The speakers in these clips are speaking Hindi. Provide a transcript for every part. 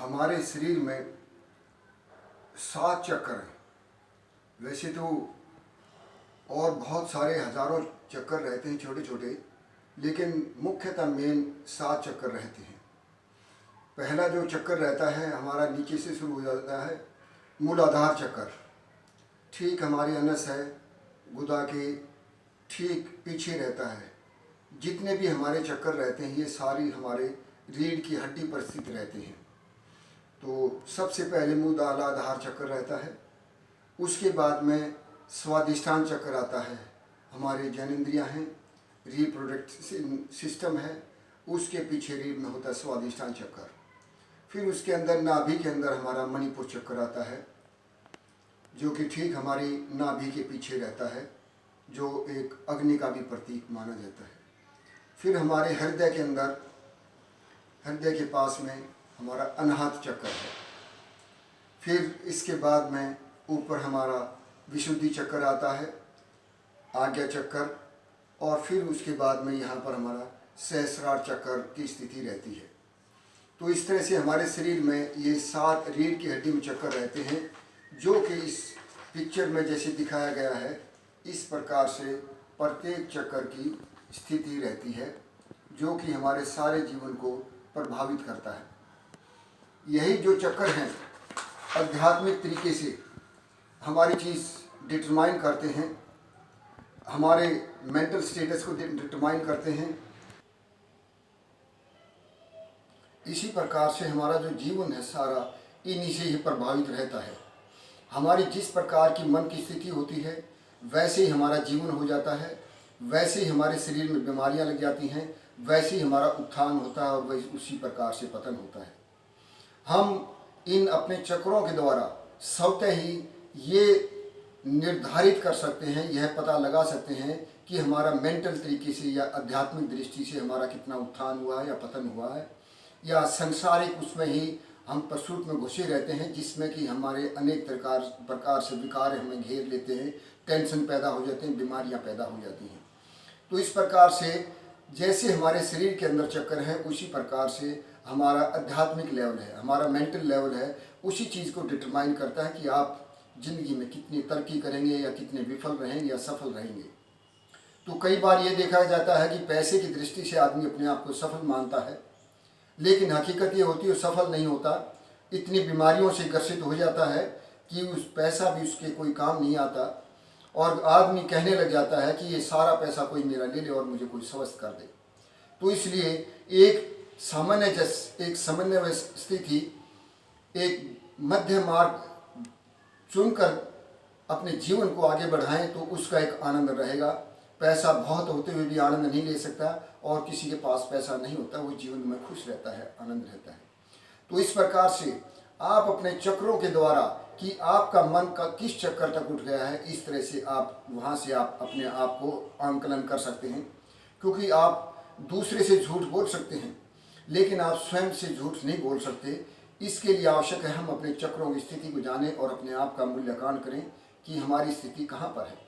हमारे शरीर में 7 चक्र हैं। वैसे तो और बहुत सारे हजारों चक्कर रहते हैं छोटे छोटे, लेकिन मुख्यतः मेन 7 चक्कर रहते हैं। पहला जो चक्कर रहता है हमारा नीचे से शुरू हो जाता है, मूलाधार चक्कर। ठीक हमारे अनस है गुदा के ठीक पीछे रहता है। जितने भी हमारे चक्कर रहते हैं ये सारी हमारे रीढ़ की हड्डी पर स्थित रहते हैं। तो सबसे पहले मूलाधार चक्कर रहता है, उसके बाद में स्वादिष्ठान चक्कर आता है। हमारे जनेंद्रियाँ हैं, रिप्रोडक्टिव सिस्टम है, उसके पीछे रीढ़ में होता है स्वादिष्ठान चक्कर। फिर उसके अंदर नाभि के अंदर हमारा मणिपुर चक्कर आता है, जो कि ठीक हमारी नाभि के पीछे रहता है, जो एक अग्नि का भी प्रतीक माना जाता है। फिर हमारे हृदय के अंदर, हृदय के पास में हमारा अनाहत चक्कर है। फिर इसके बाद में ऊपर हमारा विशुद्धि चक्कर आता है, आज्ञा चक्कर, और फिर उसके बाद में यहाँ पर हमारा सहस्रार चक्कर की स्थिति रहती है। तो इस तरह से हमारे शरीर में ये 7 रीढ़ की हड्डी में चक्कर रहते हैं, जो कि इस पिक्चर में जैसे दिखाया गया है इस प्रकार से प्रत्येक चक्कर की स्थिति रहती है, जो कि हमारे सारे जीवन को प्रभावित करता है। यही जो चक्कर हैं आध्यात्मिक तरीके से हमारी चीज़ डिटरमाइन करते हैं, हमारे मेंटल स्टेटस को डिटरमाइन करते हैं। इसी प्रकार से हमारा जो जीवन है सारा इन्हीं से ही प्रभावित रहता है। हमारी जिस प्रकार की मन की स्थिति होती है वैसे ही हमारा जीवन हो जाता है, वैसे ही हमारे शरीर में बीमारियां लग जाती हैं, वैसे ही हमारा उत्थान होता है और वही उसी प्रकार से पतन होता है। हम इन अपने चक्रों के द्वारा स्वतः ही ये निर्धारित कर सकते हैं, यह पता लगा सकते हैं कि हमारा मेंटल तरीके से या आध्यात्मिक दृष्टि से हमारा कितना उत्थान हुआ है या पतन हुआ है, या संसारिक उसमें ही हम प्रसूत में घुसे रहते हैं, जिसमें कि हमारे अनेक प्रकार से विकार हमें घेर लेते हैं, टेंशन पैदा हो जाते हैं, बीमारियां पैदा हो जाती हैं। तो इस प्रकार से जैसे हमारे शरीर के अंदर चक्कर है, उसी प्रकार से हमारा आध्यात्मिक लेवल है, हमारा मेंटल लेवल है, उसी चीज़ को डिटरमाइन करता है कि आप ज़िंदगी में कितनी तरक्की करेंगे या कितने विफल रहेंगे या सफल रहेंगे। तो कई बार ये देखा जाता है कि पैसे की दृष्टि से आदमी अपने आप को सफल मानता है, लेकिन हकीकत ये होती है सफल नहीं होता। इतनी बीमारियों से ग्रसित हो जाता है कि उस पैसा भी उसके कोई काम नहीं आता, और आदमी कहने लग जाता है कि ये सारा पैसा कोई मेरा ले ले और मुझे कोई स्वस्थ कर दे। तो इसलिए एक समन्वय स्थिति, एक मध्य मार्ग चुनकर अपने जीवन को आगे बढ़ाएं तो उसका एक आनंद रहेगा। पैसा बहुत होते हुए भी आनंद नहीं ले सकता, और किसी के पास पैसा नहीं होता वो जीवन में खुश रहता है, आनंद रहता है। तो इस प्रकार से आप अपने चक्रों के द्वारा कि आपका मन का किस चक्कर तक उठ गया है, इस तरह से आप वहाँ से आप अपने आप को आंकलन कर सकते हैं। क्योंकि आप दूसरे से झूठ बोल सकते हैं, लेकिन आप स्वयं से झूठ नहीं बोल सकते। इसके लिए आवश्यक है हम अपने चक्रों की स्थिति को जानें और अपने आप का मूल्यांकन करें कि हमारी स्थिति कहाँ पर है।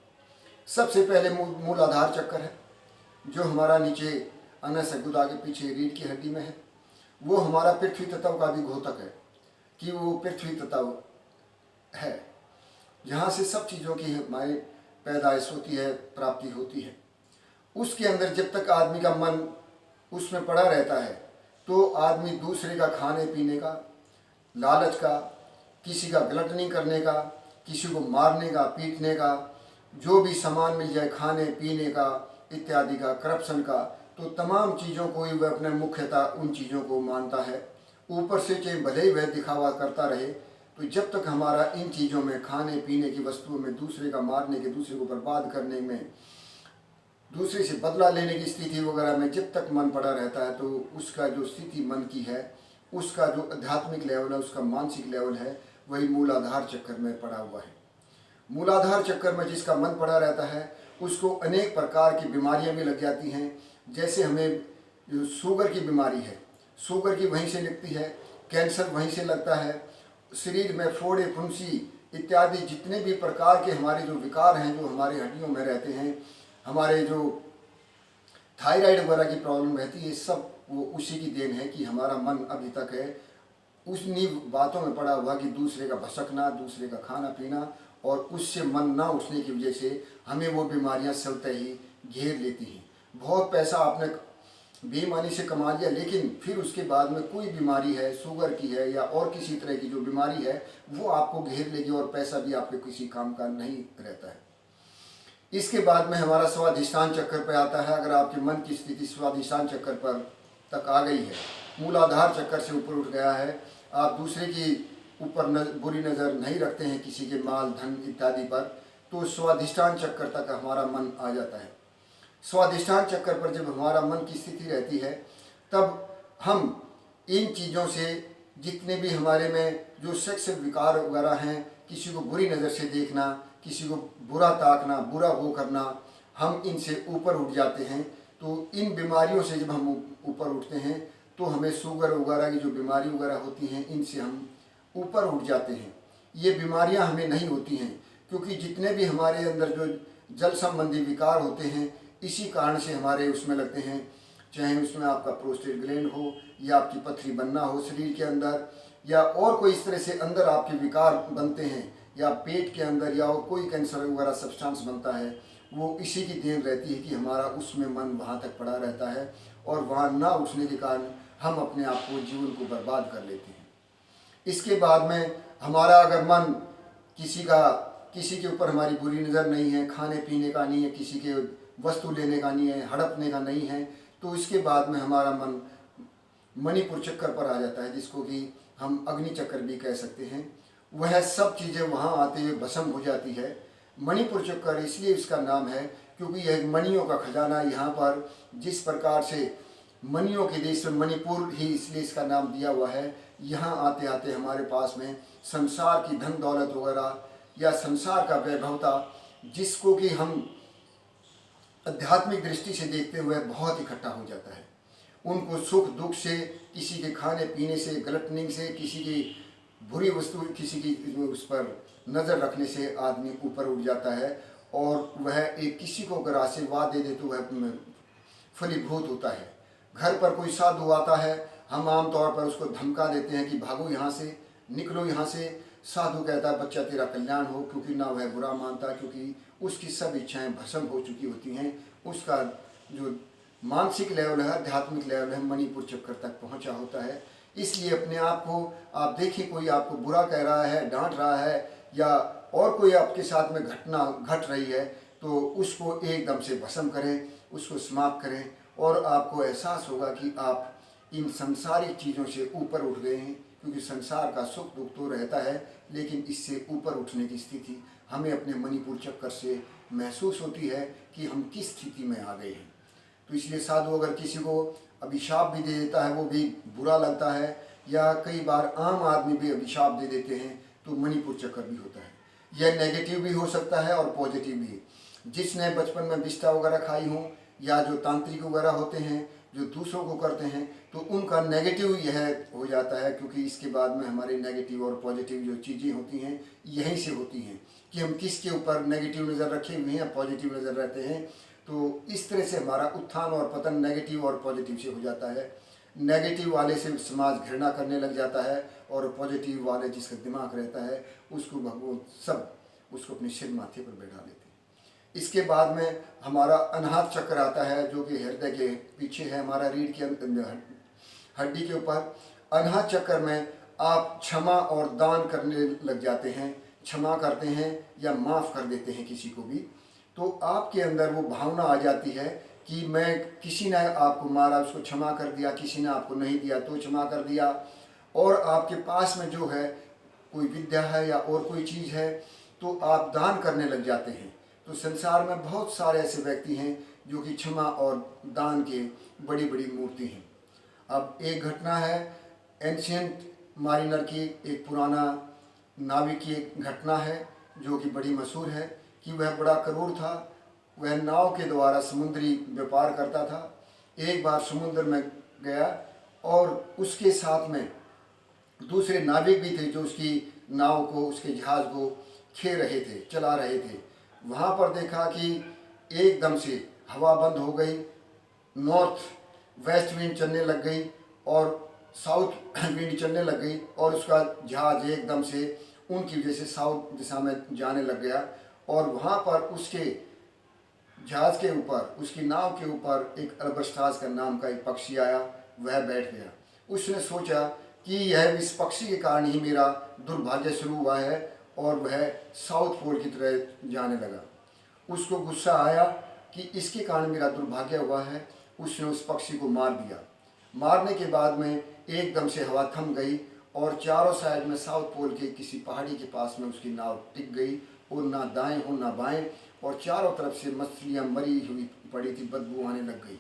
सबसे पहले मूलाधार चक्कर है, जो हमारा नीचे अनस गुदा के पीछे रीढ़ की हड्डी में है। वो हमारा पृथ्वी तत्व का भी घोतक है, कि वो पृथ्वी तत्व है जहाँ से सब चीज़ों की हमारी पैदाइश होती है, प्राप्ति होती है। उसके अंदर जब तक आदमी का मन उसमें पड़ा रहता है तो आदमी दूसरे का खाने पीने का, लालच का, किसी का ग्लटनी करने का, किसी को मारने का, पीटने का, जो भी सामान मिल जाए खाने पीने का इत्यादि का, करप्शन का, तो तमाम चीज़ों को ही वह अपने मुख्यतः उन चीज़ों को मानता है। ऊपर से चाहे भले ही वह दिखावा करता रहे, तो जब तक हमारा इन चीज़ों में, खाने पीने की वस्तुओं में, दूसरे का मारने के, दूसरे को बर्बाद करने में, दूसरे से बदला लेने की स्थिति वगैरह में जब तक मन पड़ा रहता है, तो उसका जो स्थिति मन की है, उसका जो आध्यात्मिक लेवल है, उसका मानसिक लेवल है, वही मूलाधार चक्कर में पड़ा हुआ है। मूलाधार चक्कर में जिसका मन पड़ा रहता है उसको अनेक प्रकार की बीमारियां भी लग जाती हैं। जैसे हमें जो शुगर की बीमारी है, शुगर की वहीं से लगती है, कैंसर वहीं से लगता है, शरीर में फोड़े फुंसी इत्यादि जितने भी प्रकार के हमारे जो विकार हैं जो हमारे हड्डियों में रहते हैं, हमारे जो थायराइड वगैरह की प्रॉब्लम रहती है, सब वो उसी की देन है कि हमारा मन अभी तक है उन्हीं बातों में पड़ा हुआ कि दूसरे का भसकना, दूसरे का खाना पीना और उससे मन ना उठने की वजह से हमें वो बीमारियां स्वतः ही घेर लेती हैं। बहुत पैसा आपने बेईमानी से कमा लिया, लेकिन फिर उसके बाद में कोई बीमारी है, शुगर की है या और किसी तरह की जो बीमारी है, वो आपको घेर लेगी और पैसा भी आपके किसी काम का नहीं रहता है। इसके बाद में हमारा स्वाधिष्ठान चक्कर पर आता है। अगर आपके मन की स्थिति स्वाधिष्ठान चक्कर पर तक आ गई है, मूलाधार चक्कर से ऊपर उठ गया है, आप दूसरे की ऊपर बुरी नज़र नहीं रखते हैं किसी के माल धन इत्यादि पर, तो स्वाधिष्ठान चक्कर तक हमारा मन आ जाता है। स्वाधिष्ठान चक्कर पर जब हमारा मन की स्थिति रहती है, तब हम इन चीज़ों से जितने भी हमारे में जो सेक्स विकार वगैरह हैं, किसी को बुरी नज़र से देखना, किसी को बुरा ताकना, बुरा वो करना, हम इनसे ऊपर उठ जाते हैं। तो इन बीमारियों से जब हम ऊपर उठते हैं तो हमें शुगर वगैरह की जो बीमारी वगैरह होती हैं, इनसे हम ऊपर उठ जाते हैं। ये बीमारियां हमें नहीं होती हैं, क्योंकि जितने भी हमारे अंदर जो जल संबंधी विकार होते हैं, इसी कारण से हमारे उसमें लगते हैं। चाहे उसमें आपका प्रोस्टेट ग्लैंड हो या आपकी पथरी बनना हो शरीर के अंदर, या और कोई इस तरह से अंदर आपके विकार बनते हैं, या पेट के अंदर या और कोई कैंसर वगैरह सब्सटेंस बनता है, वो इसी की देन रहती है कि हमारा उसमें मन वहाँ तक पड़ा रहता है और वहाँ ना उठने के कारण हम अपने आप को, जीवन को बर्बाद कर लेते हैं। इसके बाद में हमारा अगर मन किसी के ऊपर हमारी बुरी नज़र नहीं है, खाने पीने का नहीं है, किसी के वस्तु लेने का नहीं है, हड़पने का नहीं है, तो इसके बाद में हमारा मन मणिपुर चक्कर पर आ जाता है, जिसको कि हम अग्नि चक्कर भी कह सकते हैं। वह सब चीज़ें वहाँ आते हुए भस्म हो जाती है। मणिपुर चक्कर इसलिए इसका नाम है क्योंकि यह मणियों का खजाना, यहाँ पर जिस प्रकार से मणियों के देश में मणिपुर ही इसलिए इसका नाम दिया हुआ है। यहाँ आते आते हमारे पास में संसार की धन दौलत वगैरह या संसार का वैभवता, जिसको कि हम आध्यात्मिक दृष्टि से देखते हुए बहुत इकट्ठा हो जाता है। उनको सुख दुख से, किसी के खाने पीने से, गलटनिंग से, किसी की बुरी वस्तु, किसी की उस पर नज़र रखने से आदमी ऊपर उठ जाता है और वह एक किसी को अगर आशीर्वाद दे दे तो वह फलीभूत होता है। घर पर कोई साधु आता है, हम आम तौर पर उसको धमका देते हैं कि भागो यहाँ से, निकलो यहाँ से। साधु कहता है बच्चा तेरा कल्याण हो, क्योंकि ना वह बुरा मानता, क्योंकि उसकी सब इच्छाएं भस्म हो चुकी होती हैं। उसका जो मानसिक लेवल है, आध्यात्मिक लेवल है, मणिपुर चक्कर तक पहुँचा होता है। इसलिए अपने आप को आप देखिए, कोई आपको बुरा कह रहा है, डांट रहा है, या और कोई आपके साथ में घटना घट रही है, तो उसको एकदम से भस्म करें, उसको समाप्त करें और आपको एहसास होगा कि आप इन संसारिक चीज़ों से ऊपर उठ गए हैं। क्योंकि संसार का सुख दुख तो रहता है, लेकिन इससे ऊपर उठने की स्थिति हमें अपने मणिपुर चक्कर से महसूस होती है कि हम किस स्थिति में आ गए हैं। तो इसलिए साधु अगर किसी को अभिशाप भी दे देता है, वो भी बुरा लगता है, या कई बार आम आदमी भी अभिशाप दे देते हैं, तो मणिपुर चक्कर भी होता है। यह नेगेटिव भी हो सकता है और पॉजिटिव भी। जिसने बचपन में बिस्टा वगैरह खाई हों, या जो तांत्रिक वगैरह होते हैं जो दूसरों को करते हैं, तो उनका नेगेटिव यह हो जाता है। क्योंकि इसके बाद में हमारे नेगेटिव और पॉजिटिव जो चीज़ें होती हैं यहीं से होती हैं कि हम किसके ऊपर नेगेटिव नज़र रखे हुए हैं, पॉजिटिव नज़र रहते हैं। तो इस तरह से हमारा उत्थान और पतन नेगेटिव और पॉजिटिव से हो जाता है। नेगेटिव वाले से समाज घृणा करने लग जाता है, और पॉजिटिव वाले जिसका दिमाग रहता है उसको भगवान सब उसको अपने सिर माथे पर बैठा लेते हैं। इसके बाद में हमारा अनाहत चक्र आता है, जो कि हृदय के पीछे है, हमारा रीढ़ के हड्डी के ऊपर। अनाहत चक्र में आप क्षमा और दान करने लग जाते हैं, क्षमा करते हैं या माफ़ कर देते हैं किसी को भी, तो आपके अंदर वो भावना आ जाती है कि मैं, किसी ने आपको मारा उसको क्षमा कर दिया, किसी ने आपको नहीं दिया तो क्षमा कर दिया। और आपके पास में जो है कोई विद्या है या और कोई चीज़ है, तो आप दान करने लग जाते हैं। तो संसार में बहुत सारे ऐसे व्यक्ति हैं जो कि क्षमा और दान के बड़ी बड़ी मूर्ति हैं। अब एक घटना है एंशियंट मारिनर की, एक पुराना नाविक की एक घटना है जो कि बड़ी मशहूर है कि वह बड़ा क्रूर था। वह नाव के द्वारा समुद्री व्यापार करता था। एक बार समुद्र में गया और उसके साथ में दूसरे नाविक भी थे जो उसकी नाव को, उसके जहाज़ को खे रहे थे, चला रहे थे। वहाँ पर देखा कि एकदम से हवा बंद हो गई, नॉर्थ वेस्ट विंड चलने लग गई और साउथ विंड चलने लग गई और उसका जहाज एकदम से उनकी वजह से साउथ दिशा में जाने लग गया। और वहाँ पर उसके जहाज के ऊपर, उसकी नाव के ऊपर एक अल्बाट्रॉस का नाम का एक पक्षी आया, वह बैठ गया। उसने सोचा कि यह इस पक्षी के कारण ही मेरा दुर्भाग्य शुरू हुआ है, और वह साउथ पोल की तरह जाने लगा। उसको गुस्सा आया कि इसके कारण मेरा दुर्भाग्य हुआ है। उसने उस पक्षी को मार दिया। मारने के बाद में एकदम से हवा थम गई और चारों साइड में साउथ पोल के किसी पहाड़ी के पास में उसकी नाव टिक गई, और ना दाएं हो ना बाएं, और चारों तरफ से मछलियाँ मरी हुई पड़ी थी, बदबू आने लग गई।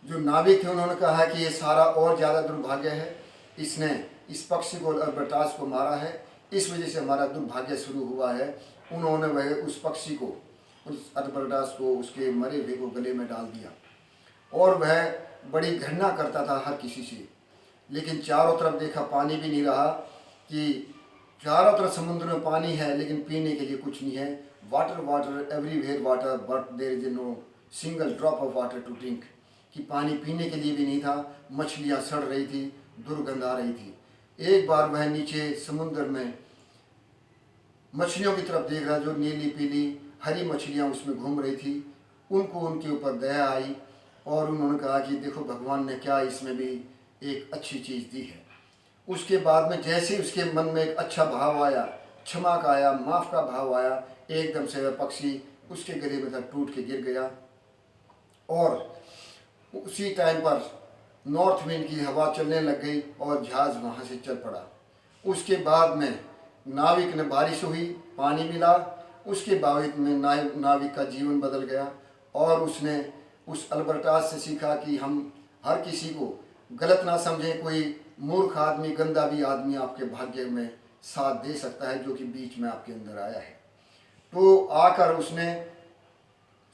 जो नाविक थे उन्होंने कहा कि ये सारा और ज़्यादा दुर्भाग्य है, इसने इस पक्षी को, अल्बाट्रॉस को मारा है, इस वजह से हमारा दुर्भाग्य शुरू हुआ है। उन्होंने वह उस पक्षी को, उस अल्बाट्रॉस को, उसके मरे हुए को गले में डाल दिया, और वह बड़ी घृणा करता था हर किसी से। लेकिन चारों तरफ देखा, पानी भी नहीं रहा, कि चारों तरफ समुद्र में पानी है लेकिन पीने के लिए कुछ नहीं है। Water water everywhere water, but there is no single drop of water to drink, कि पानी पीने के लिए भी नहीं था। मछलियाँ सड़ रही थी, दुर्गंध आ रही थी। एक बार वह नीचे समुद्र में मछलियों की तरफ देख रहा, जो नीली पीली हरी मछलियाँ उसमें घूम रही थी। उनको उनके ऊपर दया आई, और उन्होंने कहा कि देखो भगवान ने क्या इसमें भी एक अच्छी चीज़ दी है। उसके बाद में जैसे उसके मन में एक अच्छा भाव आया, क्षमा का आया, माफ़ का भाव आया, एकदम से वह पक्षी उसके गले में था, टूट के गिर गया। और उसी टाइम पर नॉर्थ विंड की हवा चलने लग गई और जहाज़ वहाँ से चल पड़ा। उसके बाद में नाविक ने, बारिश हुई, पानी मिला, उसके बाद में नाविक का जीवन बदल गया। और उसने उस अल्बाट्रॉस से सीखा कि हम हर किसी को गलत ना समझें। कोई मूर्ख आदमी, गंदा भी आदमी आपके भाग्य में साथ दे सकता है, जो कि बीच में आपके अंदर आया है। तो आकर उसने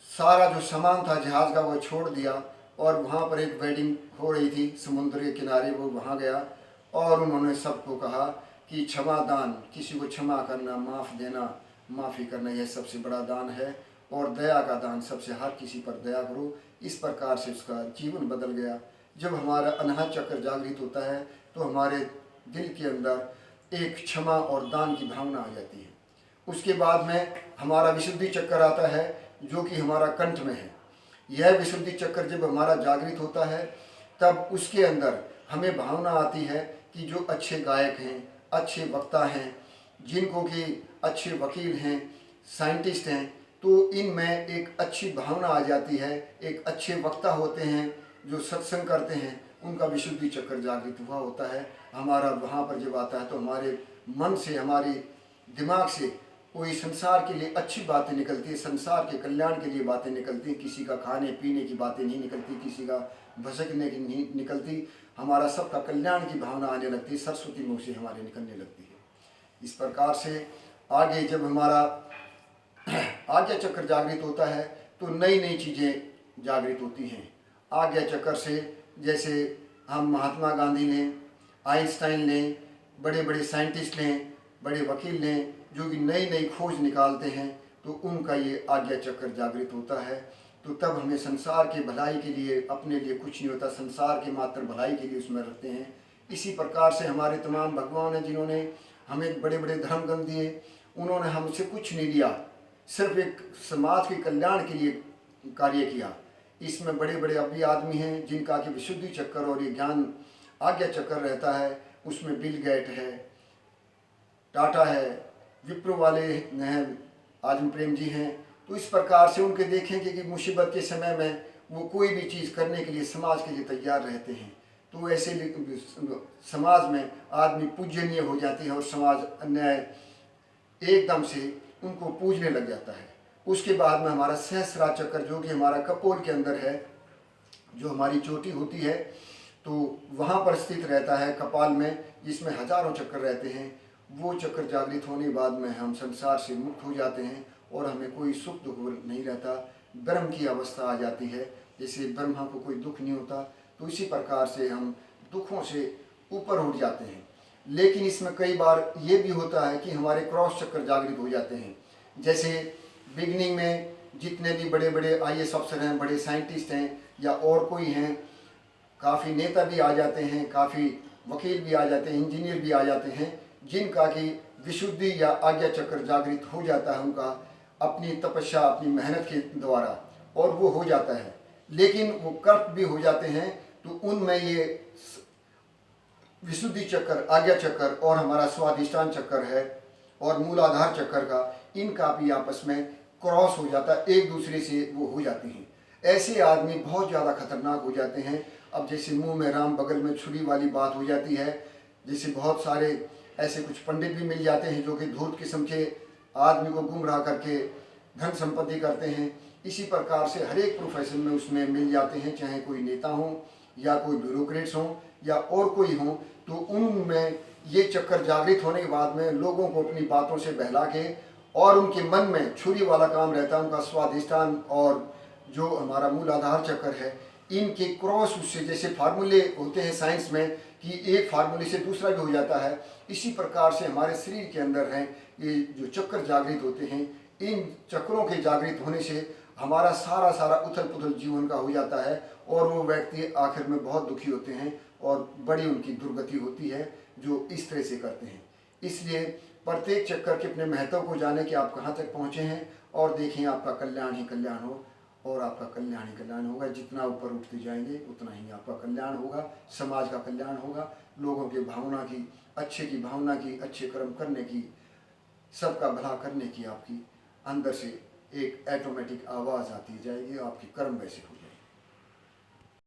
सारा जो सामान था जहाज़ का वो छोड़ दिया, और वहाँ पर एक वेडिंग हो रही थी समुद्र के किनारे, वो वहाँ गया और उन्होंने सबको कहा कि क्षमा दान, किसी को क्षमा करना, माफ़ देना, माफ़ी करना, यह सबसे बड़ा दान है। और दया का दान, सबसे हर किसी पर दया करो। इस प्रकार से उसका जीवन बदल गया। जब हमारा अनाहत चक्र जागृत होता है तो हमारे दिल के अंदर एक क्षमा और दान की भावना आ जाती है। उसके बाद में हमारा विशुद्धि चक्र आता है, जो कि हमारा कंठ में है। यह विशुद्धि चक्र जब हमारा जागृत होता है, तब उसके अंदर हमें भावना आती है कि जो अच्छे गायक हैं, अच्छे वक्ता हैं, जिनको कि अच्छे वकील हैं, साइंटिस्ट हैं, तो इनमें एक अच्छी भावना आ जाती है। एक अच्छे वक्ता होते हैं जो सत्संग करते हैं, उनका विशुद्धि चक्र जागृत हुआ होता है। हमारा वहाँ पर जब आता है तो हमारे मन से, हमारे दिमाग से कोई संसार के लिए अच्छी बातें निकलती है, संसार के कल्याण के लिए बातें निकलती हैं। किसी का खाने पीने की बातें नहीं निकलती, किसी का भसकने की नहीं निकलती। हमारा सबका कल्याण की भावना आने लगती है, सरस्वती मुँह से हमारे निकलने लगती है। इस प्रकार से आगे जब हमारा आज्ञा चक्र जागृत होता है तो नई नई चीज़ें जागृत होती हैं। आज्ञा चक्र से जैसे हम महात्मा गांधी लें, आइंस्टाइन लें, बड़े बड़े साइंटिस्ट लें, बड़े वकील लें, जो कि नई नई खोज निकालते हैं, तो उनका ये आज्ञा चक्र जागृत होता है। तो तब हमें संसार के भलाई के लिए, अपने लिए कुछ नहीं होता, संसार के मात्र भलाई के लिए उसमें रखते हैं। इसी प्रकार से हमारे तमाम भगवान हैं जिन्होंने हमें बड़े बड़े धर्म ग्रंथ दिए, उन्होंने हमसे कुछ नहीं लिया, सिर्फ एक समाज के कल्याण के लिए कार्य किया। इसमें बड़े बड़े अभी आदमी हैं जिनका कि विशुद्धि चक्र और ये ज्ञान आज्ञा चक्र रहता है। उसमें बिल गेट है, टाटा है, विप्रो वाले हैं, आजम प्रेम जी हैं। तो इस प्रकार से उनके देखेंगे कि मुसीबत के समय में वो कोई भी चीज़ करने के लिए, समाज के लिए तैयार रहते हैं। तो ऐसे समाज में आदमी पूजनीय हो जाते हैं और समाज अन्याय एकदम से उनको पूजने लग जाता है। उसके बाद में हमारा सहस्रार चक्र, जो कि हमारा कपोल के अंदर है, जो हमारी चोटी होती है, तो वहाँ पर स्थित रहता है कपाल में, जिसमें हजारों चक्र रहते हैं। वो चक्र जागृत होने के बाद में हम संसार से मुक्त हो जाते हैं और हमें कोई सुख दुख नहीं रहता। ब्रह्म की अवस्था आ जाती है, जैसे ब्रह्मा को कोई दुख नहीं होता। तो इसी प्रकार से हम दुखों से ऊपर उठ जाते हैं। लेकिन इसमें कई बार ये भी होता है कि हमारे क्रॉस चक्र जागृत हो जाते हैं। जैसे बिगनिंग में जितने भी बड़े बड़े IAS अफसर हैं, बड़े साइंटिस्ट हैं, या और कोई हैं, काफ़ी नेता भी आ जाते हैं, काफ़ी वकील भी आ जाते हैं, इंजीनियर भी आ जाते हैं, जिनका कि विशुद्धि या आज्ञा चक्र जागृत हो जाता है उनका अपनी तपस्या, अपनी मेहनत के द्वारा, और वो हो जाता है। लेकिन वो कर्त भी हो जाते हैं, तो उनमें ये विशुद्धि चक्र, आज्ञा चक्र और हमारा स्वाधिष्ठान चक्र है और मूलाधार चक्र का, इनका भी आपस में क्रॉस हो जाता है, एक दूसरे से वो हो जाते हैं। ऐसे आदमी बहुत ज़्यादा खतरनाक हो जाते हैं। अब जैसे मुंह में राम बगल में छुरी वाली बात हो जाती है। जैसे बहुत सारे ऐसे कुछ पंडित भी मिल जाते हैं जो कि धूर्त किस्म के आदमी को गुमराह करके धन संपत्ति करते हैं। इसी प्रकार से हर एक प्रोफेशन में उसमें मिल जाते हैं, चाहे कोई नेता हो या कोई ब्यूरोक्रेट्स हो या और कोई हो, तो उनमें ये चक्कर जागृत होने के बाद में लोगों को अपनी बातों से बहला के और उनके मन में छुरी वाला काम रहता है, उनका स्वाधिष्ठान और जो हमारा मूलाधार चक्र है, इनके क्रॉस उससे, जैसे फार्मूले होते हैं साइंस में कि एक फार्मूले से दूसरा भी हो जाता है, इसी प्रकार से हमारे शरीर के अंदर हैं ये जो चक्र जागृत होते हैं। इन चक्रों के जागृत होने से हमारा सारा उथल पुथल जीवन का हो जाता है और वो व्यक्ति आखिर में बहुत दुखी होते हैं और बड़ी उनकी दुर्गति होती है जो इस तरह से करते हैं। इसलिए प्रत्येक चक्कर के अपने महत्व को जाने कि आप कहाँ तक पहुँचे हैं और देखें आपका कल्याण ही कल्याण हो और आपका कल्याण ही कल्याण होगा। जितना ऊपर उठते जाएंगे उतना ही आपका कल्याण होगा, समाज का कल्याण होगा, लोगों की भावना की, अच्छे की भावना की, अच्छे कर्म करने की, सबका भला करने की आपकी अंदर से एक ऑटोमेटिक आवाज़ आती जाएगी, आपके कर्म वैसे हो